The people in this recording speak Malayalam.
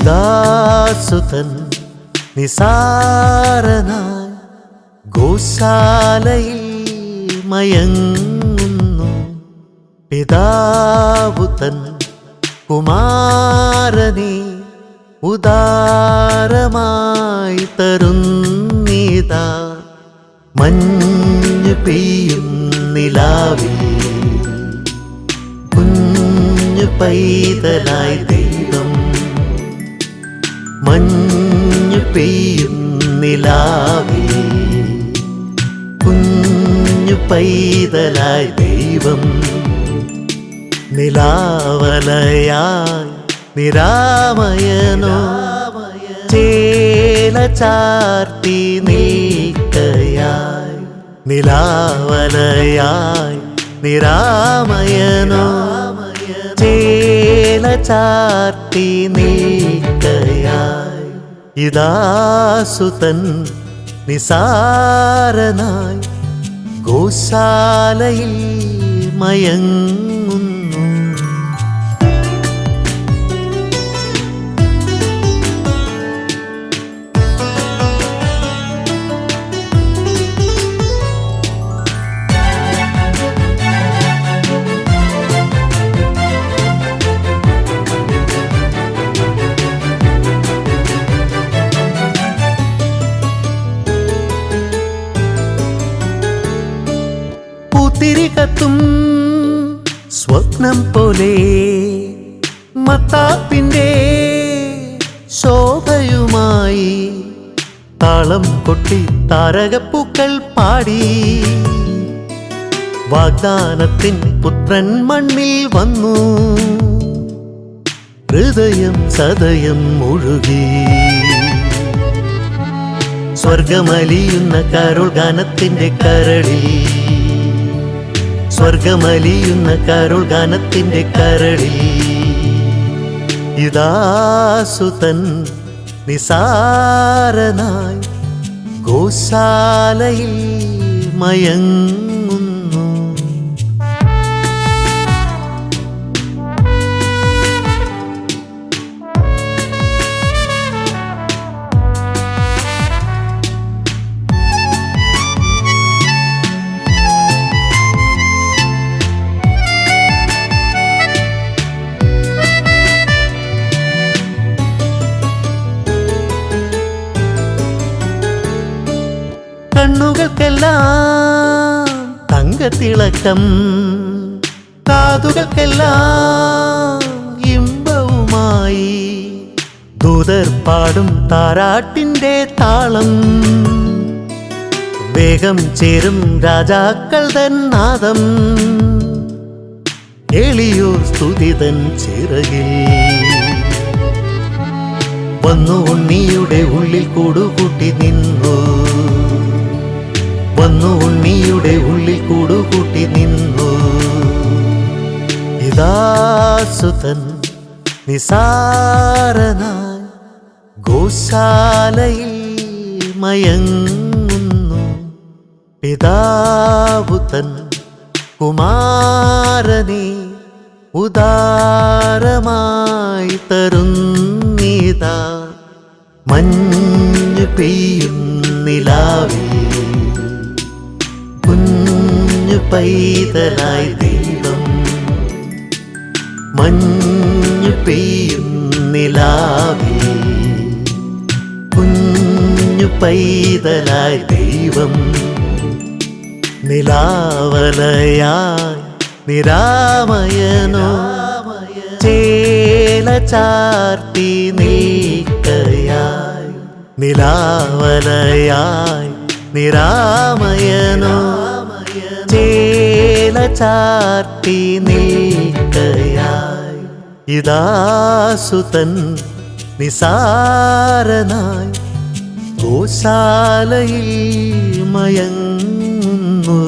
പിതാസുതൻ നിസാരനായി ഗോശാലയിൽ മയങ്ങുന്നു. പിതാവുതൻ കുമാരനെ ഉദാരമായി തരുന്നിതാ. മഞ്ഞു പെയ്യും നിലാവിൽ കുഞ്ഞു പൈതലായി ദൈവം. മഞ്ഞു പെയ്യും നിലാവിൽ കുഞ്ഞു പൈതലായി ദൈവം. നിലാവലയായി നിരാമയനോ ചേല ചാർത്തി നിൽക്കയായി. നിലാവലയായി നിരാമയനോ ചേല ചാർത്തി നിൽക്കയായി. ഇതാസുതൻ നിസാരനായി ഗോശാലയിൽ മയങ്ങുന്നു. തിരികത്തും സ്വപ്നം പോലെ മത്താപ്പിൻ്റെ ശോഭയുമായി താളം കൊട്ടി താരകപ്പൂക്കൾ പാടി. വാഗ്ദാനത്തിൻ പുത്രൻ മണ്ണിൽ വന്നു. ഹൃദയം സദയം മുഴുകി. സ്വർഗമലിയുന്ന കരോൾ ഗാനത്തിൻ്റെ കരളിൽ. സ്വർഗമലിയുന്ന കരോൾ ഗാനത്തിൻ്റെ കരളിൽ. ഇതാസുതൻ നിസാരനായി ഗോശാലയിൽ മയങ്ങുന്നു. കണ്ണുകൾക്കെല്ലാം തങ്കത്തിളക്കം, കാതുകൾക്കെല്ലാം ഇമ്പവുമായി ദൂതർ പാടും താരാട്ടിൻ്റെ താളം. വേഗം ചേരും രാജാക്കൾ തൻ നാദം. എളിയോർ സ്തുതിതൻ ചിറകിൽ വന്നു ഉണ്ണിയുടെ ഉള്ളിൽ കൂടുകൂട്ടി നിന്നു. വന്നു ഉണ്ണിയുടെ ഉള്ളിൽ കൂടുകൂട്ടി നിന്നു. ഇതാസുതൻ നിസാരനായി ഗോശാലയിൽ മയങ്ങുന്നു. പിതാവുതൻ കുമാരനെ ഉദാരമായി തരുന്നിതാ. മഞ്ഞു പെയ്യും നിലാവിൽ കുഞ്ഞു പൈതലായി ദൈവം. മഞ്ഞു പെയ്യും നിലാവിൽ കുഞ്ഞു പൈതലായി ദൈവം. നിലാവലയായി നിരാമയനോ ചേല ചാർത്തി നിൽക്കയായി. നിലാവലയായി നിരാമയനോ ചേല ചാർത്തി നിൽക്കയായി. ഇതാസുതൻ നിസാരനായി ഗോശാലയിൽ മയങ്ങുന്നു.